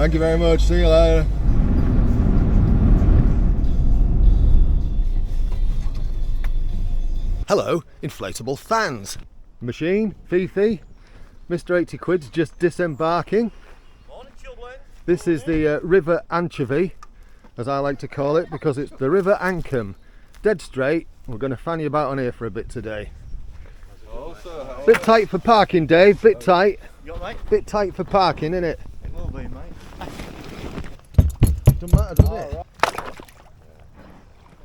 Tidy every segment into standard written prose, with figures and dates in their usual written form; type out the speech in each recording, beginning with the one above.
Thank you very much. See you later. Hello, inflatable fans. Machine, Fifi, Mr. 80 Quid's just disembarking. Morning, children. This is the River Ancholm, as I like to call it, because it's the River Ancholm. Dead straight. We're going to fan you about on here for a bit today. Bit tight for parking, Dave, bit tight. You got, mate? Bit tight for parking, innit? It will be, mate. Doesn't matter, does it?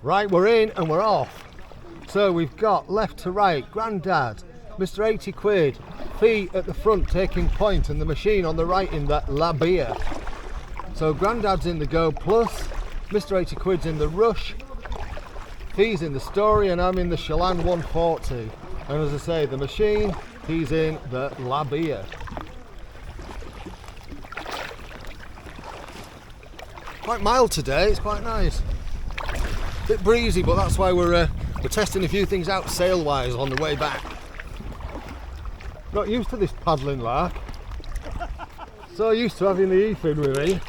Right, we're in and we're off. So we've got left to right, Grandad, Mr. 80 Quid, Fee at the front taking point, and the machine on the right in that La Beer. So Grandad's in the Go Plus, Mr. 80 Quid's in the Rush, Fee's in the Story, and I'm in the Chelan 140. And as I say, the machine, he's in the La Beer. Quite mild today, it's quite nice. Bit breezy, but that's why we're testing a few things out sail-wise on the way back. Not used to this paddling lark. So used to having the Ethan with me.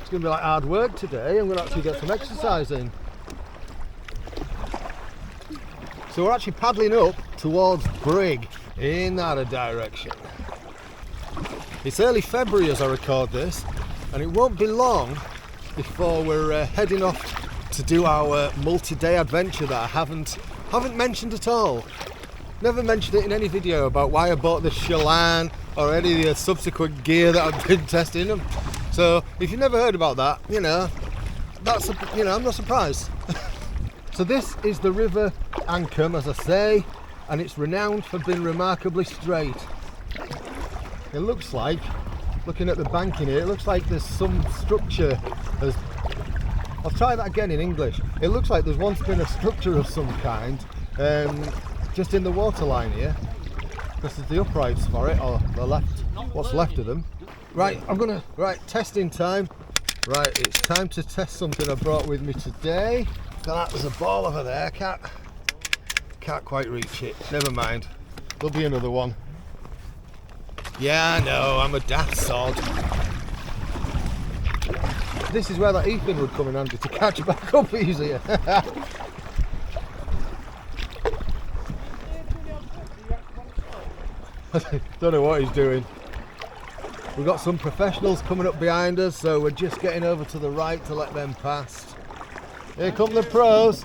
It's going to be like hard work today. I'm going to actually get some exercise in. So we're actually paddling up towards Brigg in that direction. It's early February as I record this, and it won't be long before we're heading off to do our multi-day adventure that I haven't mentioned at all. Never mentioned it in any video about why I bought the Chelan or any of the subsequent gear that I've been testing them. So if you've never heard about that, you know, I'm not surprised. So this is the River Ancholm, as I say, and it's renowned for being remarkably straight. It looks like, looking at the banking here, it looks like there's some structure. I'll try that again in English. It looks like there's once been a structure of some kind just in the waterline here. This is the uprights for it, or the left, what's left of them. Right, testing time. Right, it's time to test something I brought with me today. There's a ball over there, can't quite reach it. Never mind, there'll be another one. Yeah, I know, I'm a daft sod. This is where that Ethan would come in handy to catch back up easier. Don't know what he's doing. We've got some professionals coming up behind us, so we're just getting over to the right to let them pass. Here come the pros.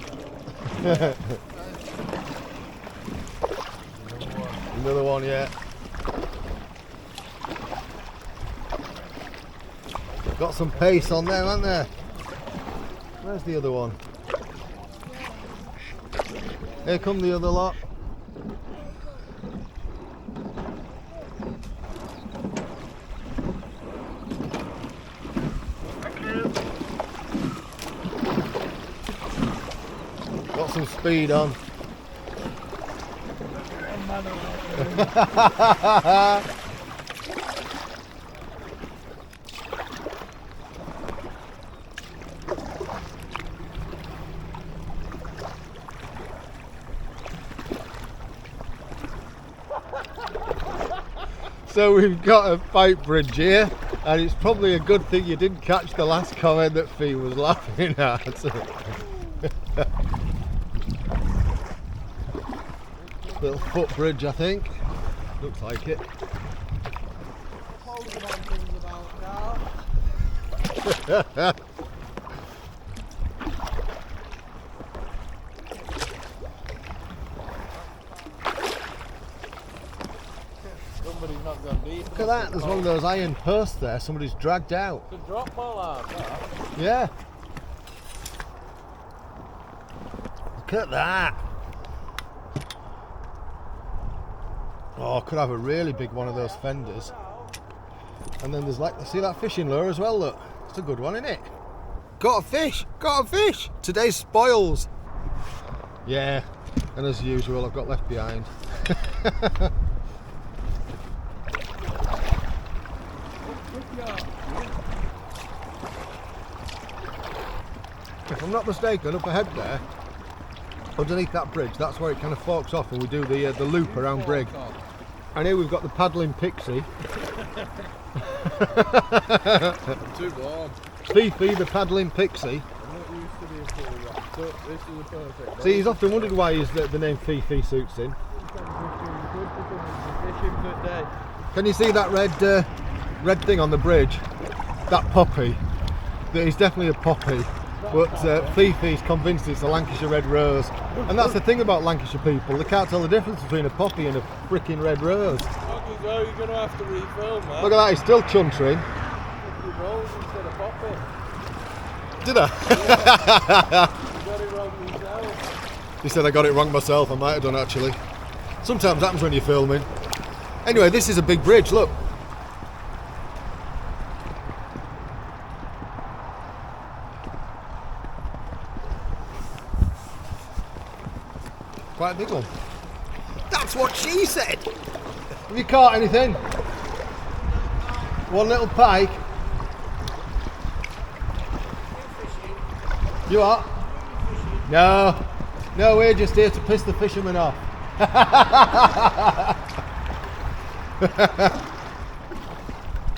Another one, yeah. Got some pace on them, haven't there? Where's the other one? Here come the other lot. Got some speed on. So we've got a pipe bridge here, and it's probably a good thing you didn't catch the last comment that Fee was laughing at. Little footbridge, I think. Looks like it. Look at that, there's one of those iron posts there somebody's dragged out. The drop ball out there. Yeah. Look at that. Oh, could have a really big one of those fenders. And then there's like, see that fishing lure as well, look. It's a good one, isn't it? Got a fish! Got a fish! Today's spoils. Yeah, and as usual, I've got left behind. If I'm not mistaken, up ahead there, underneath that bridge, that's where it kind of forks off and we do the loop around Brigg. And here we've got the paddling pixie. I'm too warm. Fifi, the paddling pixie. I'm not used to being fully wrapped up. This is the perfect. See, he's often wondered why the name Fifi suits him. Fishing for day. Can you see that red thing on the bridge? That poppy. That is definitely a poppy. But Fifi's convinced it's a Lancashire red rose. And that's the thing about Lancashire people. They can't tell the difference between a poppy and a freaking red rose. You're going to have to refilm, man. Look at that, he's still chuntering. You rose instead of poppy. Did I? You got it wrong yourself. He said I got it wrong myself. I might have done actually. Sometimes happens when you're filming. Anyway, this is a big bridge, look. Quite a big one. That's what she said. Have you caught anything? One little pike. You are? No. No, we're just here to piss the fishermen off.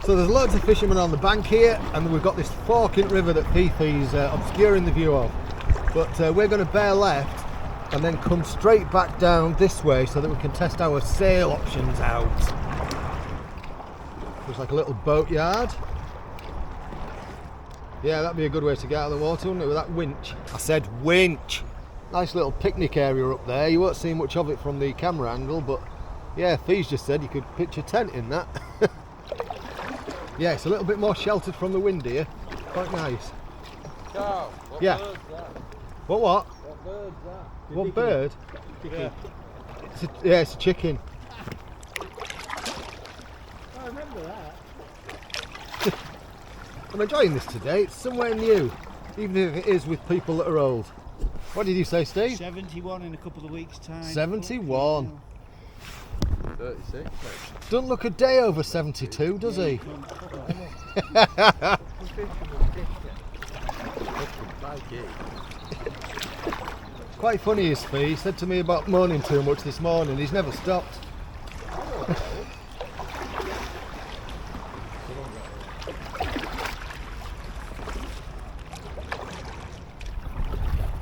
So there's loads of fishermen on the bank here, and we've got this forking river that Fifi's obscuring the view of. But we're going to bear left and then come straight back down this way so that we can test our sail options out. Looks like a little boat yard. Yeah, that'd be a good way to get out of the water, wouldn't it, with that winch? I said winch. Nice little picnic area up there. You won't see much of it from the camera angle, but yeah, Fee's just said you could pitch a tent in that. Yeah, it's a little bit more sheltered from the wind here. Quite nice. Carl, what Yeah. bird's that? What? What bird's that? What bird? Yeah. It's a chicken. I remember that. I'm enjoying this today. It's somewhere new, even if it is with people that are old. What did you say, Steve? 71 in a couple of weeks' time. 71. 36. Doesn't look a day over 72, does he? Quite funny is Fee. He said to me about moaning too much this morning. He's never stopped.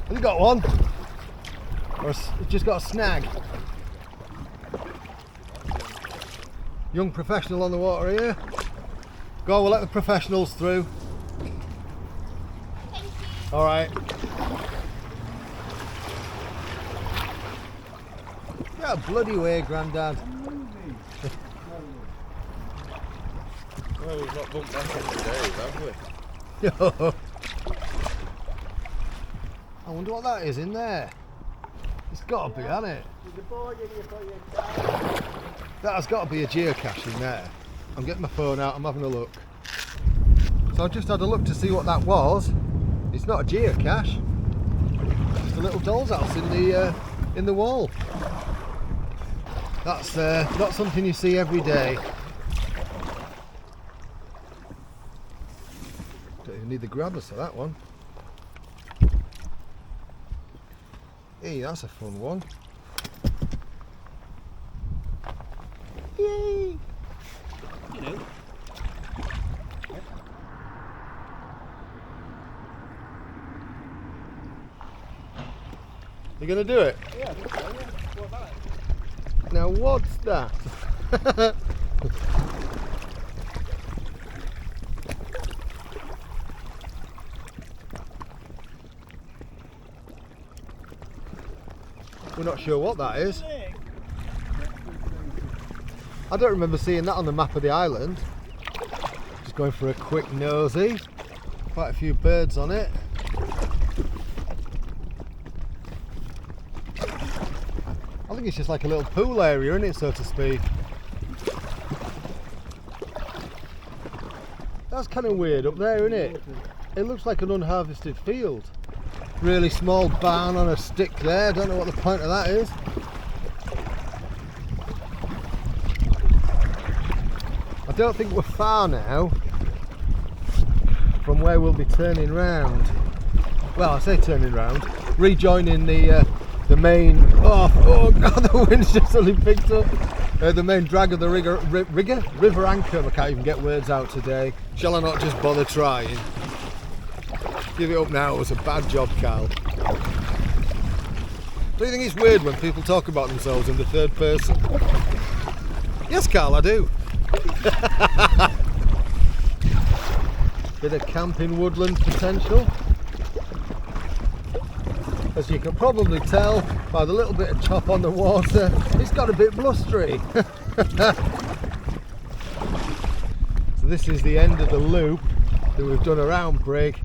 Have you got one? Or it's just got a snag? Young professional on the water here. Go on, we'll let the professionals through. All right. Get out of bloody way, Grandad. Well, we've not bumped back in the days, have we? I wonder what that is in there. It's got to be, hasn't it? That has got to be a geocache in there. I'm getting my phone out, I'm having a look. So I just had a look to see what that was. It's not a geocache. It's a little doll's house in the wall. That's not something you see every day. Don't even need the grabbers for that one. Hey, that's a fun one. Yay! You know. You gonna do it? Yeah, I think so, yeah. What about it? Now what's that? We're not sure what that is. I don't remember seeing that on the map of the island. Just going for a quick nosy. Quite a few birds on it. I think it's just like a little pool area, isn't it, so to speak? That's kind of weird up there, isn't it? It looks like an unharvested field. Really small barn on a stick there. Don't know what the point of that is. I don't think we're far now from where we'll be turning round. Well, I say turning round, rejoining the main. Oh God, the wind's just suddenly picked up. The main drag of the River Ancholm. I can't even get words out today. Shall I not just bother trying? Give it up now, it was a bad job, Carl. Do you think it's weird when people talk about themselves in the third person? Yes, Carl, I do. Bit of camping woodland potential. As you can probably tell by the little bit of chop on the water, it's got a bit blustery. So this is the end of the loop that we've done around Brigg,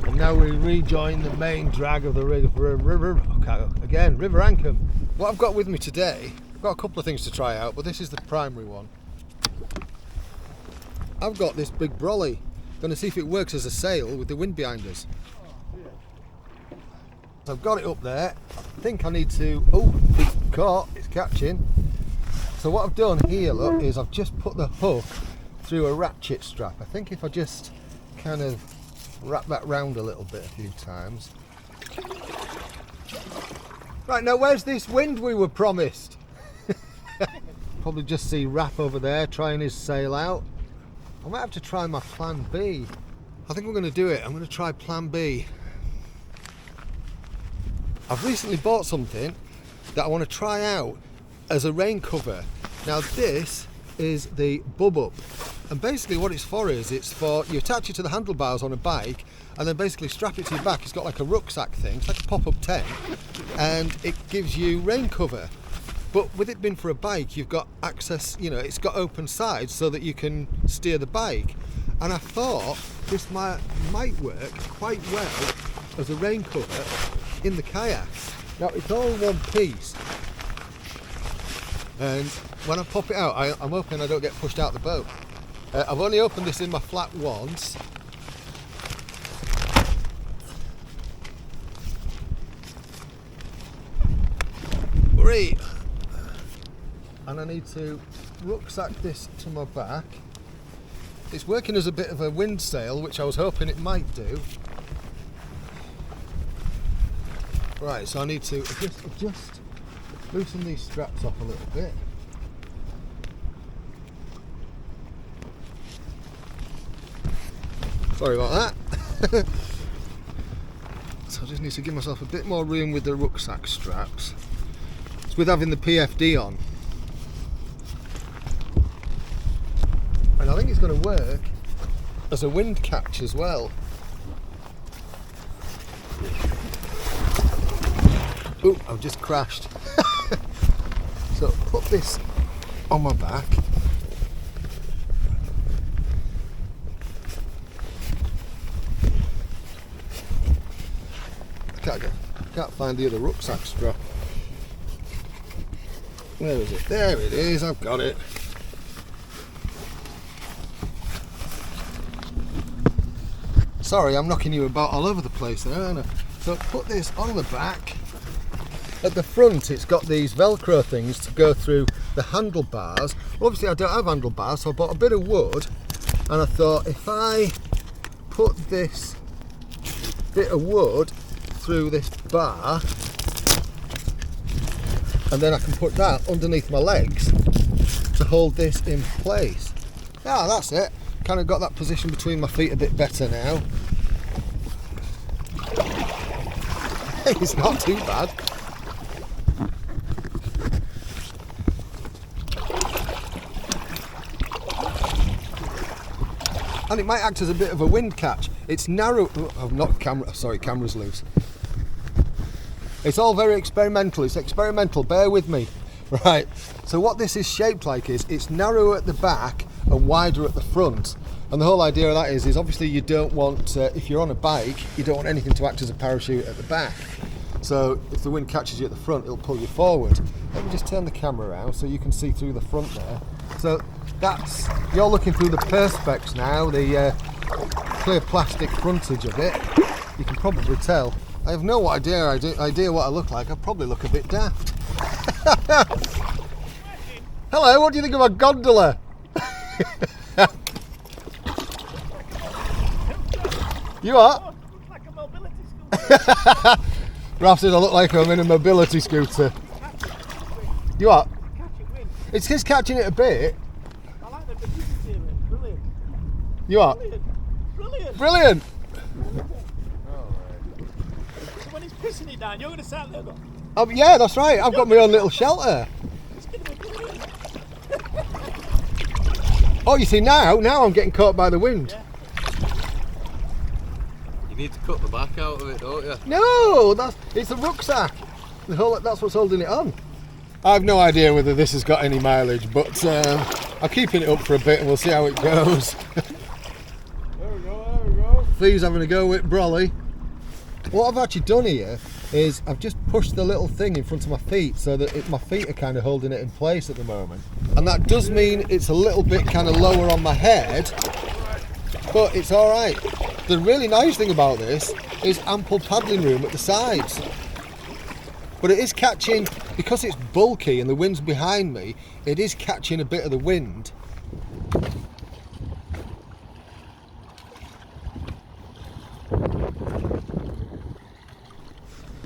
and now we rejoin the main drag of the River Ancholm. What I've got with me today, I've got a couple of things to try out, but this is the primary one. I've got this big brolley. Going to see if it works as a sail with the wind behind us. So I've got it up there. I think I need to, oh, it's caught, it's catching. So what I've done here, look, is I've just put the hook through a ratchet strap. I think if I just kind of wrap that round a little bit a few times. Right, now where's this wind we were promised? Probably just see Rap over there trying his sail out. I might have to try my plan B. I think I'm going to do it. I'm going to try plan B. I've recently bought something that I want to try out as a rain cover. Now this is the Bub Up, and basically what it's for is it's for you attach it to the handlebars on a bike and then basically strap it to your back. It's got like a rucksack thing, it's like a pop-up tent, and it gives you rain cover. But with it being for a bike, you've got access, you know, it's got open sides so that you can steer the bike. And I thought this might work quite well as a rain cover in the kayak. Now it's all in one piece, and when I pop it out, I'm hoping I don't get pushed out the boat. I've only opened this in my flat once. Great. And I need to rucksack this to my back. It's working as a bit of a wind sail, which I was hoping it might do. Right, so I need to just loosen these straps off a little bit. Sorry about that. So I just need to give myself a bit more room with the rucksack straps. It's with having the PFD on. And I think it's going to work as a wind catch as well. Oh, I've just crashed. So put this on my back. I can't find the other rucksack strap. Where is it? There it is, I've got it. Sorry, I'm knocking you about all over the place there, aren't I? So put this on the back. At the front it's got these Velcro things to go through the handlebars. Obviously I don't have handlebars, so I bought a bit of wood, and I thought if I put this bit of wood through this bar, and then I can put that underneath my legs to hold this in place. Ah, that's it. Kind of got that position between my feet a bit better now. It's not too bad. And it might act as a bit of a wind catch. It's narrow. Oh, not camera. Sorry, camera's loose. It's all very experimental. It's experimental. Bear with me. Right. So what this is shaped like is it's narrow at the back and wider at the front. And the whole idea of that is obviously you don't want, if you're on a bike, you don't want anything to act as a parachute at the back. So if the wind catches you at the front, it'll pull you forward. Let me just turn the camera around so you can see through the front there. So that's, you're looking through the perspex now, the clear plastic frontage of it. You can probably tell. I have no idea what I look like. I probably look a bit daft. Hello, what do you think of a gondola? You are? Oh, you look like a mobility scooter. Ralph says I look like I'm in a mobility scooter. You are? Catching wind. It's just catching it a bit. I like the rapidity of it. Brilliant. You are? Brilliant. Brilliant. Brilliant! So when he's pissing it down, you're going to sit there and go, Yeah, that's right. I've got my own little shelter. it's going to be brilliant. Oh, you see, now I'm getting caught by the wind. Yeah. You need to cut the back out of it, don't you? No, it's the rucksack. That's what's holding it on. I have no idea whether this has got any mileage, but I'm keeping it up for a bit and we'll see how it goes. There we go. Fee's having a go with brolley. What I've actually done here is I've just pushed the little thing in front of my feet so that my feet are kind of holding it in place at the moment. And that does mean it's a little bit kind of lower on my head, but it's all right. The really nice thing about this is ample paddling room at the sides. But it is catching, because it's bulky and the wind's behind me, it is catching a bit of the wind.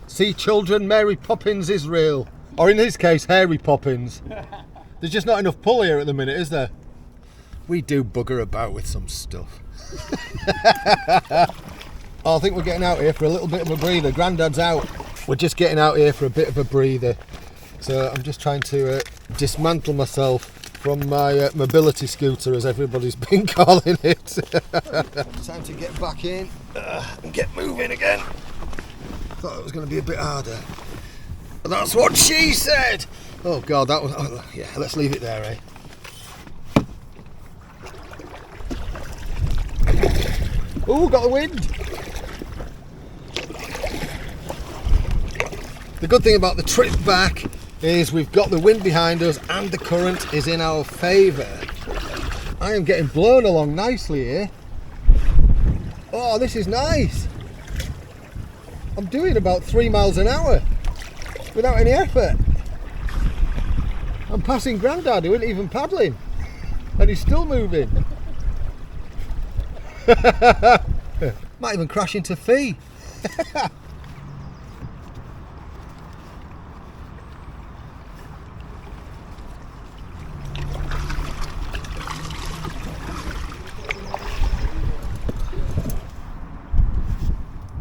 See, children, Mary Poppins is real. Or in his case, Hairy Poppins. There's just not enough pull here at the minute, is there? We do bugger about with some stuff. Oh, I think we're getting out here for a little bit of a breather. Grandad's out. We're just getting out here for a bit of a breather. So I'm just trying to dismantle myself from my mobility scooter, as everybody's been calling it. Time to get back in and get moving again. Thought it was going to be a bit harder. But that's what she said. Oh God, that was. Oh, yeah, let's leave it there, eh? Oh, got the wind. The good thing about the trip back is we've got the wind behind us and the current is in our favour. I am getting blown along nicely here. Oh, this is nice. I'm doing about 3 miles an hour without any effort. I'm passing Grandad, who isn't even paddling, and he's still moving. Might even crash into Fee.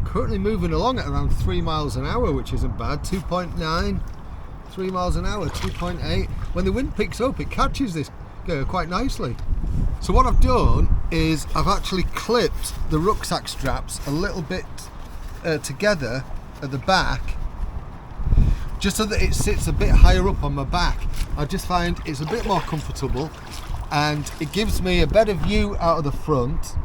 Currently moving along at around 3 miles an hour, which isn't bad. 2.9, 3 miles an hour, 2.8. When the wind picks up, it catches this quite nicely. So what I've done is I've actually clipped the rucksack straps a little bit together at the back, just so that it sits a bit higher up on my back. I just find it's a bit more comfortable and it gives me a better view out of the front,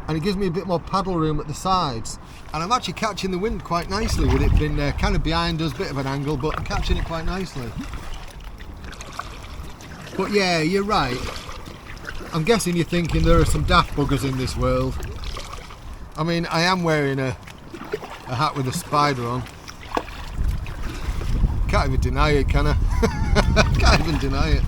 and it gives me a bit more paddle room at the sides. And I'm actually catching the wind quite nicely with it being kind of behind us, bit of an angle, but I'm catching it quite nicely. But yeah, you're right. I'm guessing you're thinking there are some daft buggers in this world. I mean, I am wearing a hat with a spider on. Can't even deny it, can I? Can't even deny it.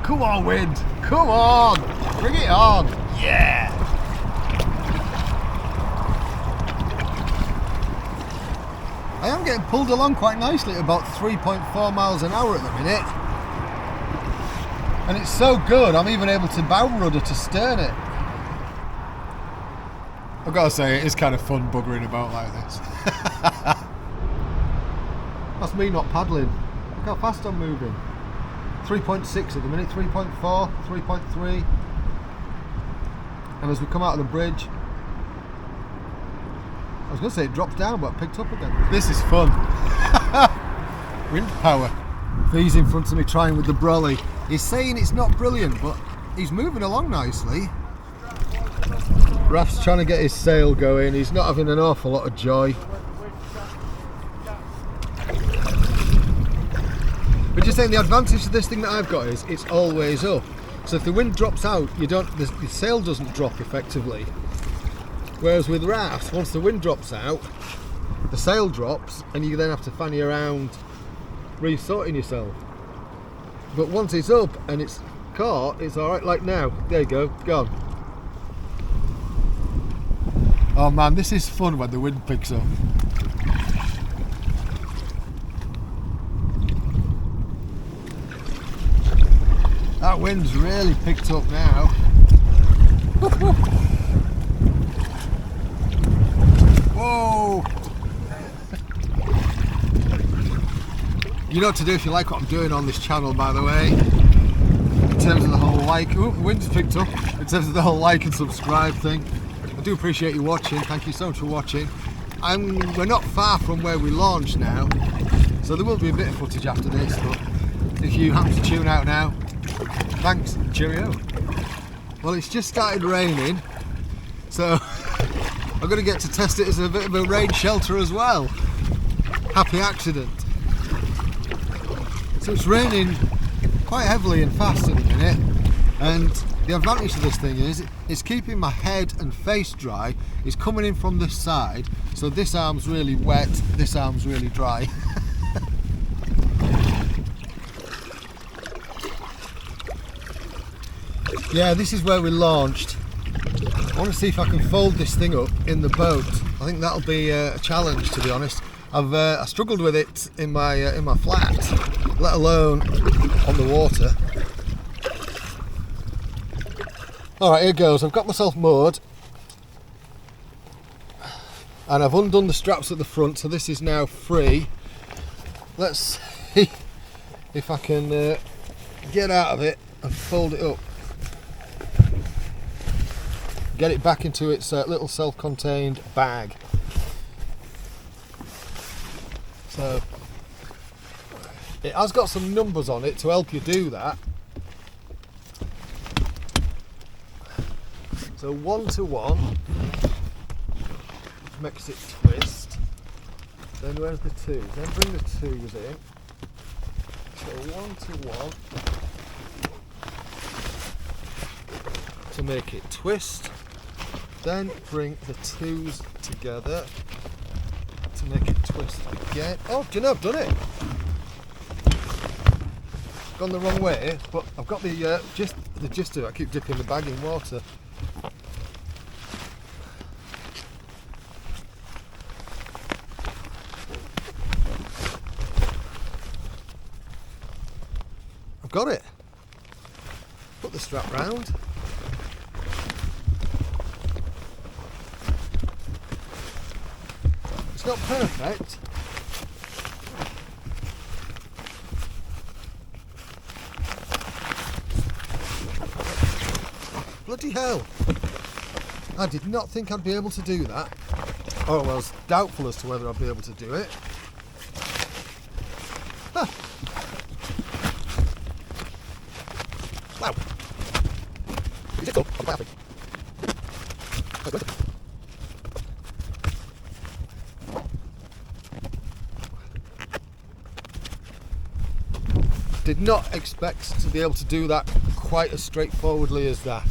Come on, wind! Come on! Bring it on! Yeah! I am getting pulled along quite nicely at about 3.4 miles an hour at the minute. And it's so good, I'm even able to bow rudder to stern it. I've got to say, it is kind of fun buggering about like this. That's me not paddling. Look how fast I'm moving. 3.6 at the minute, 3.4, 3.3. And as we come out of the bridge, I was going to say it dropped down, but it picked up again. This is fun. Wind power. Fee's in front of me trying with the brolley. He's saying it's not brilliant, but he's moving along nicely. Raf's trying to get his sail going. He's not having an awful lot of joy. But just saying, the advantage of this thing that I've got is it's always up. So if the wind drops out, the sail doesn't drop effectively. Whereas with rafts, once the wind drops out, the sail drops and you then have to fanny around resorting yourself. But once it's up and it's caught, it's alright. Like now, there you go, gone. Oh man, this is fun when the wind picks up. That wind's really picked up now. Whoa! You know what to do if you like what I'm doing on this channel, by the way. In terms of the whole like, oh, the wind's picked up. In terms of the whole like and subscribe thing. I do appreciate you watching. Thank you so much for watching. We're not far from where we launched now, so there will be a bit of footage after this. But if you happen to tune out now, thanks. Cheerio. Well, it's just started raining, so I'm going to get to test it as a bit of a rain shelter as well. Happy accident. So it's raining quite heavily and fast at the minute, and the advantage of this thing is it's keeping my head and face dry. It's coming in from this side, so this arm's really wet, this arm's really dry. Yeah, this is where we launched. I want to see if I can fold this thing up in the boat. I think that'll be a challenge, to be honest. I struggled with it in my flat, let alone on the water. Alright, here goes. I've got myself moored and I've undone the straps at the front, so this is now free. Let's see if I can get out of it and fold it up. Get it back into its little self-contained bag. So it has got some numbers on it to help you do that. So 1 to 1 makes it twist. Then where's the 2s? Then bring the 2s in. So 1 to 1 to make it twist. Then bring the 2s together to make it twist again. Oh, do you know I've done it? Gone the wrong way, but I've got the gist of it. I keep dipping the bag in water. I've got it. Put the strap round. It's not perfect. Bloody hell. I did not think I'd be able to do that. Oh, well, I was doubtful as to whether I'd be able to do it. Huh. Wow. Is it cool? I'm laughing. Did not expect to be able to do that quite as straightforwardly as that.